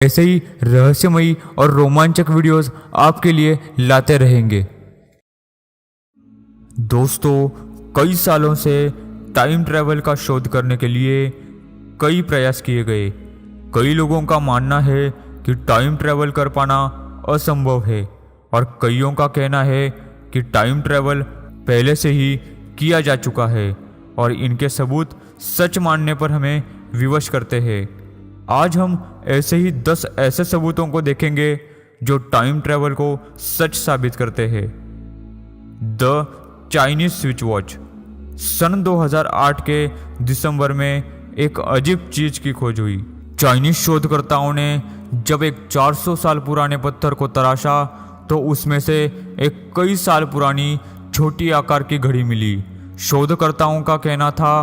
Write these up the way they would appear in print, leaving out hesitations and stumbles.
ऐसे ही रहस्यमयी और रोमांचक वीडियोस आपके लिए लाते रहेंगे। दोस्तों, कई सालों से टाइम ट्रैवल का शोध करने के लिए कई प्रयास किए गए। कई लोगों का मानना है कि टाइम ट्रैवल कर पाना असंभव है और कईयों का कहना है कि टाइम ट्रैवल पहले से ही किया जा चुका है और इनके सबूत सच मानने पर हमें विवश करते हैं। आज हम ऐसे ही 10 ऐसे सबूतों को देखेंगे जो टाइम ट्रैवल को सच साबित करते हैं। The Chinese switch watch. सन 2008 के दिसंबर में एक अजीब चीज की खोज हुई। चाइनीज शोधकर्ताओं ने जब एक 400 साल पुराने पत्थर को तराशा तो उसमें से एक कई साल पुरानी छोटी आकार की घड़ी मिली। शोधकर्ताओं का कहना था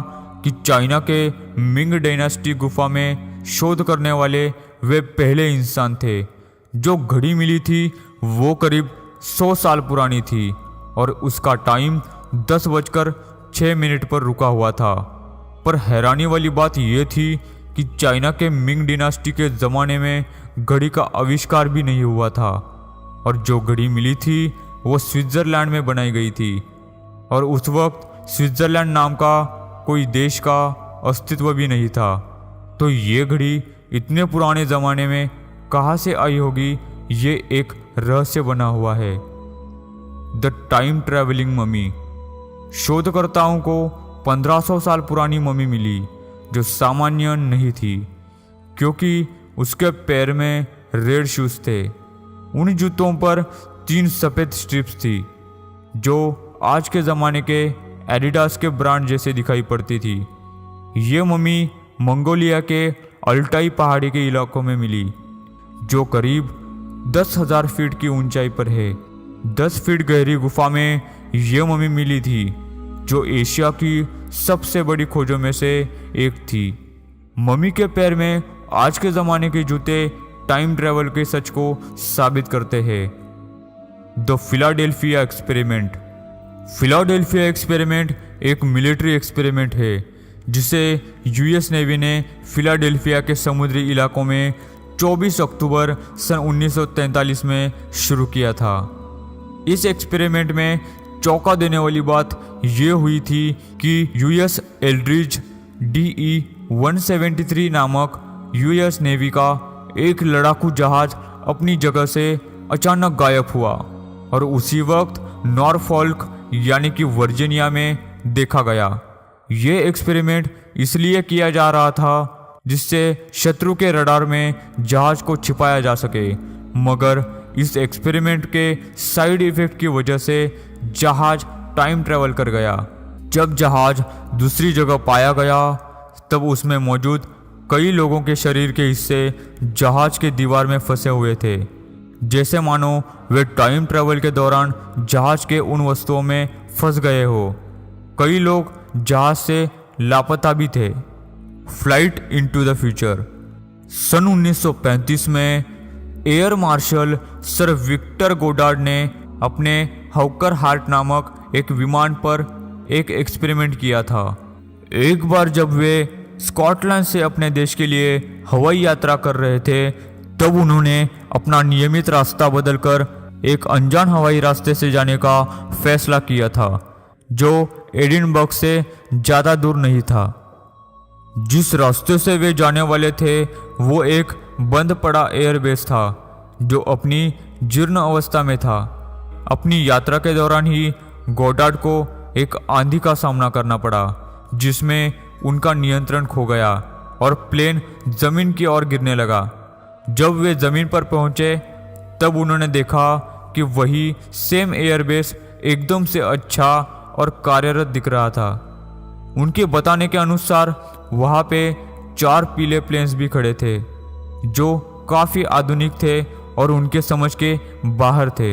कि चाइना के मिंग डायनेस्टी गुफा में शोध करने वाले वे पहले इंसान थे। जो घड़ी मिली थी वो करीब 100 साल पुरानी थी और उसका टाइम 10:06 पर रुका हुआ था। पर हैरानी वाली बात यह थी कि चाइना के मिंग डायनेस्टी के ज़माने में घड़ी का आविष्कार भी नहीं हुआ था और जो घड़ी मिली थी वो स्विट्ज़रलैंड में बनाई गई थी और उस वक्त स्विट्ज़रलैंड नाम का कोई देश का अस्तित्व भी नहीं था। तो ये घड़ी इतने पुराने ज़माने में कहाँ से आई होगी, ये एक रहस्य बना हुआ है। The time travelling mummy. शोधकर्ताओं को 1500 साल पुरानी ममी मिली जो सामान्य नहीं थी क्योंकि उसके पैर में रेड शूज थे। उन जूतों पर 3 सफ़ेद स्ट्रिप्स थी जो आज के ज़माने के एडिडास के ब्रांड जैसे दिखाई पड़ती थी। ये ममी मंगोलिया के अल्टाई पहाड़ी के इलाकों में मिली जो करीब 10,000 फीट की ऊंचाई पर है। 10 फीट गहरी गुफा में यह ममी मिली थी जो एशिया की सबसे बड़ी खोजों में से एक थी। ममी के पैर में आज के ज़माने के जूते टाइम ट्रैवल के सच को साबित करते हैं। The Philadelphia experiment. Philadelphia experiment एक मिलिट्री एक्सपेरिमेंट है जिसे यूएस नेवी ने फिलाडेल्फिया के समुद्री इलाकों में 24 अक्टूबर सन 1943 में शुरू किया था। इस एक्सपेरिमेंट में चौंका देने वाली बात यह हुई थी कि यूएस एल्ड्रिज DE-173 नामक यूएस नेवी का एक लड़ाकू जहाज अपनी जगह से अचानक गायब हुआ और उसी वक्त नॉरफॉल्क यानी कि वर्जीनिया में देखा गया। ये एक्सपेरिमेंट इसलिए किया जा रहा था जिससे शत्रु के रडार में जहाज को छिपाया जा सके, मगर इस एक्सपेरिमेंट के साइड इफेक्ट की वजह से जहाज टाइम ट्रैवल कर गया। जब जहाज दूसरी जगह पाया गया तब उसमें मौजूद कई लोगों के शरीर के हिस्से जहाज के दीवार में फंसे हुए थे, जैसे मानो वे टाइम ट्रैवल के दौरान जहाज के उन वस्तुओं में फंस गए हो। कई लोग जहाज से लापता भी थे। Flight into the future. सन 1935 में air marshal sir Victor Goddard ने अपने हॉकर हार्ट नामक एक विमान पर एक एक्सपेरिमेंट किया था। एक बार जब वे स्कॉटलैंड से अपने देश के लिए हवाई यात्रा कर रहे थे तब उन्होंने अपना नियमित रास्ता बदलकर एक अनजान हवाई रास्ते से जाने का फैसला किया था जो एडिनबर्ग से ज़्यादा दूर नहीं था। जिस रास्ते से वे जाने वाले थे वो एक बंद पड़ा एयरबेस था जो अपनी जीर्ण अवस्था में था। अपनी यात्रा के दौरान ही गोडार्ड को एक आंधी का सामना करना पड़ा जिसमें उनका नियंत्रण खो गया और प्लेन जमीन की ओर गिरने लगा। जब वे जमीन पर पहुंचे तब उन्होंने देखा कि वही सेम एयरबेस एकदम से अच्छा और कार्यरत दिख रहा था। उनके बताने के अनुसार वहाँ पे 4 पीले प्लेन्स भी खड़े थे जो काफ़ी आधुनिक थे और उनके समझ के बाहर थे।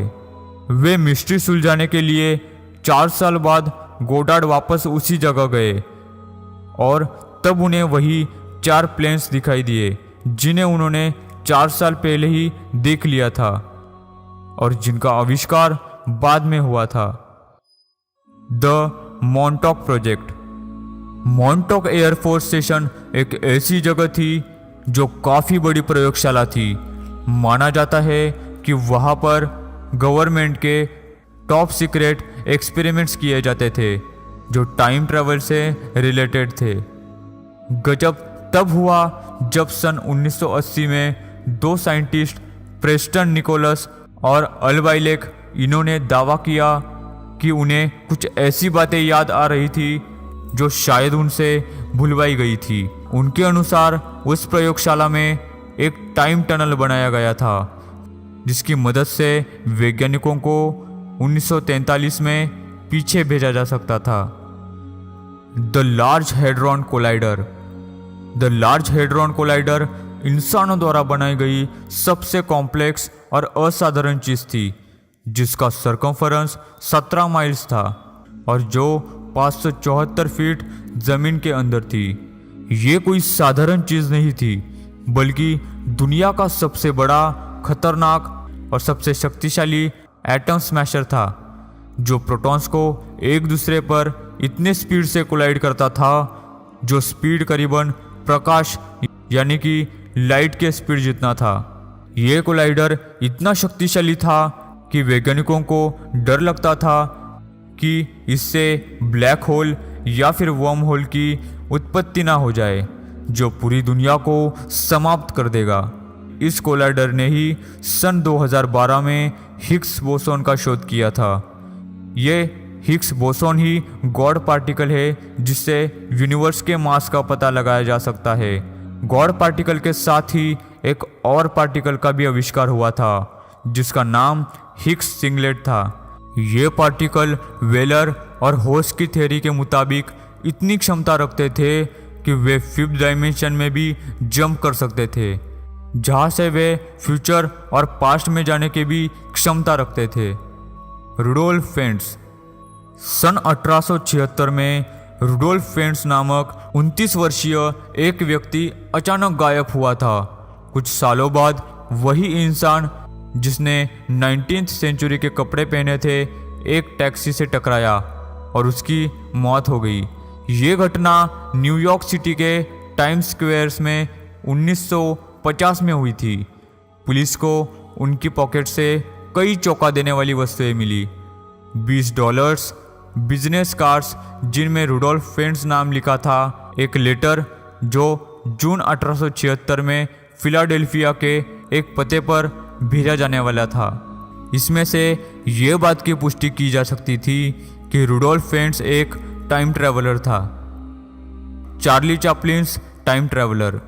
वे मिस्ट्री सुलझाने के लिए 4 साल बाद गोडार्ड वापस उसी जगह गए और तब उन्हें वही 4 प्लेन्स दिखाई दिए जिन्हें उन्होंने 4 साल पहले ही देख लिया था और जिनका आविष्कार बाद में हुआ था। The Montauk project. Montauk air force station एक ऐसी जगह थी जो काफ़ी बड़ी प्रयोगशाला थी। माना जाता है कि वहाँ पर गवर्नमेंट के टॉप सीक्रेट एक्सपेरिमेंट्स किए जाते थे जो टाइम ट्रैवल से रिलेटेड थे। गजब तब हुआ जब सन 1980 में दो साइंटिस्ट प्रेस्टन निकोलस और अल्बाइलेक इन्होंने दावा किया कि उन्हें कुछ ऐसी बातें याद आ रही थी जो शायद उनसे भुलवाई गई थी। उनके अनुसार उस प्रयोगशाला में एक टाइम टनल बनाया गया था जिसकी मदद से वैज्ञानिकों को 1943 में पीछे भेजा जा सकता था। The large hadron collider. The large hadron collider इंसानों द्वारा बनाई गई सबसे कॉम्प्लेक्स और असाधारण चीज थी जिसका सरकमफरेंस 17 माइल्स था और जो 574 फीट जमीन के अंदर थी। ये कोई साधारण चीज नहीं थी बल्कि दुनिया का सबसे बड़ा, खतरनाक और सबसे शक्तिशाली एटम स्मैशर था जो प्रोटॉन्स को एक दूसरे पर इतने स्पीड से कोलाइड करता था जो स्पीड करीबन प्रकाश यानी कि लाइट के स्पीड जितना था। यह कोलाइडर इतना शक्तिशाली था कि वैज्ञानिकों को डर लगता था कि इससे ब्लैक होल या फिर वर्म होल की उत्पत्ति ना हो जाए जो पूरी दुनिया को समाप्त कर देगा। इस कोलाइडर ने ही सन 2012 में हिग्स बोसोन का शोध किया था। ये हिग्स बोसोन ही गॉड पार्टिकल है जिससे यूनिवर्स के मास का पता लगाया जा सकता है। गॉड पार्टिकल के साथ ही एक और पार्टिकल का भी आविष्कार हुआ था जिसका नाम हिग्स सिंगलेट था। ये पार्टिकल वेलर और होस की थ्योरी के मुताबिक इतनी क्षमता रखते थे कि वे 5th डायमेंशन में भी जंप कर सकते थे जहाँ से वे फ्यूचर और पास्ट में जाने की भी क्षमता रखते थे। रुडोल्फ फेंट्स। सन 1876 में रुडोल्फ फेंट्स नामक 29 वर्षीय एक व्यक्ति अचानक गायब हुआ था। कुछ सालों बाद वही इंसान जिसने 19th सेंचुरी के कपड़े पहने थे एक टैक्सी से टकराया और उसकी मौत हो गई। ये घटना न्यूयॉर्क सिटी के टाइम्स स्क्वायर्स में 1950 में हुई थी। पुलिस को उनकी पॉकेट से कई चौंका देने वाली वस्तुएं मिली। $20, बिजनेस कार्ड्स जिनमें रुडोल्फ फेंट्स नाम लिखा था, एक लेटर जो जून 1876 में फिलाडेल्फिया के एक पते पर भेजा जाने वाला था। इसमें से ये बात की पुष्टि की जा सकती थी कि रुडोल्फ फेंट्स एक टाइम ट्रैवलर था। Charlie Chaplin's time traveller.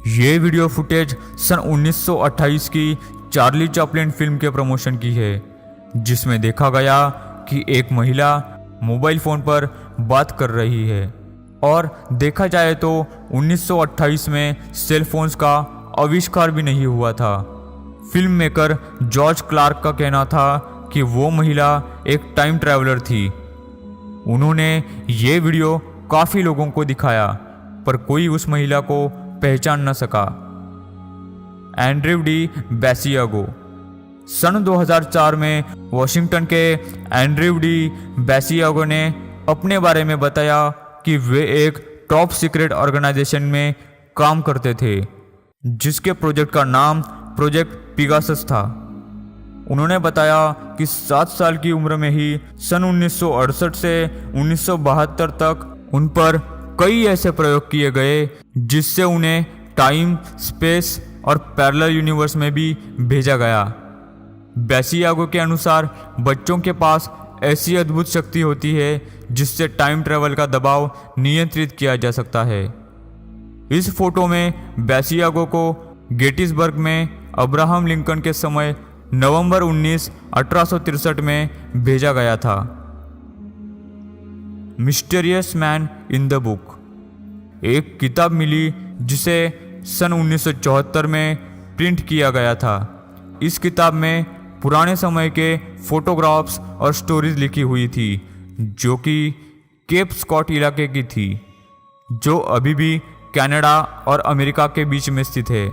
ये वीडियो फुटेज सन 1928 की चार्ली चैपलिन फिल्म के प्रमोशन की है जिसमें देखा गया कि एक महिला मोबाइल फ़ोन पर बात कर रही है और देखा जाए तो 1928 में सेल फोन्स का आविष्कार भी नहीं हुआ था। फिल्म मेकर जॉर्ज क्लार्क का कहना था कि वो महिला एक टाइम ट्रैवलर थी। उन्होंने ये वीडियो काफ़ी लोगों को दिखाया पर कोई उस महिला को पहचान न सका। Andrew D बैसियागो। सन 2004 में वॉशिंगटन के एंड्रयू डी बैसियागो ने अपने बारे में बताया कि वे एक टॉप सीक्रेट ऑर्गेनाइजेशन में काम करते थे जिसके प्रोजेक्ट का नाम प्रोजेक्ट पिगासस था। उन्होंने बताया कि 7 साल की उम्र में ही सन 1968 से 1972 तक उन पर कई ऐसे प्रयोग किए गए जिससे उन्हें टाइम, स्पेस और पैरेलल यूनिवर्स में भी भेजा गया। बैसियागो के अनुसार बच्चों के पास ऐसी अद्भुत शक्ति होती है जिससे टाइम ट्रैवल का दबाव नियंत्रित किया जा सकता है। इस फोटो में बैसियागो को गेटिसबर्ग में अब्राहम लिंकन के समय नवंबर 19, 1863 में भेजा गया था। Mysterious man in the book. एक किताब मिली जिसे सन 1974 में प्रिंट किया गया था। इस किताब में पुराने समय के फोटोग्राफ्स और स्टोरीज लिखी हुई थी जो कि केप स्कॉट इलाके की थी जो अभी भी कनाडा और अमेरिका के बीच में स्थित है।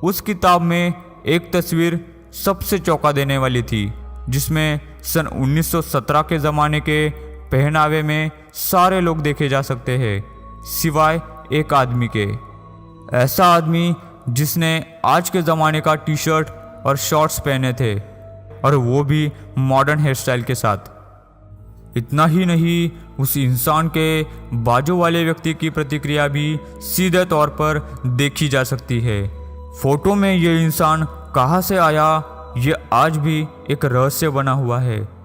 उस किताब में एक तस्वीर सबसे चौंका देने वाली थी जिसमें सन 1917 के ज़माने के पहनावे में सारे लोग देखे जा सकते हैं सिवाय एक आदमी के। ऐसा आदमी जिसने आज के ज़माने का टी शर्ट और शॉर्ट्स पहने थे, और वो भी मॉडर्न हेयर स्टाइल के साथ। इतना ही नहीं, उस इंसान के बाजू वाले व्यक्ति की प्रतिक्रिया भी सीधे तौर पर देखी जा सकती है। फोटो में ये इंसान कहाँ से आया, ये आज भी एक रहस्य बना हुआ है।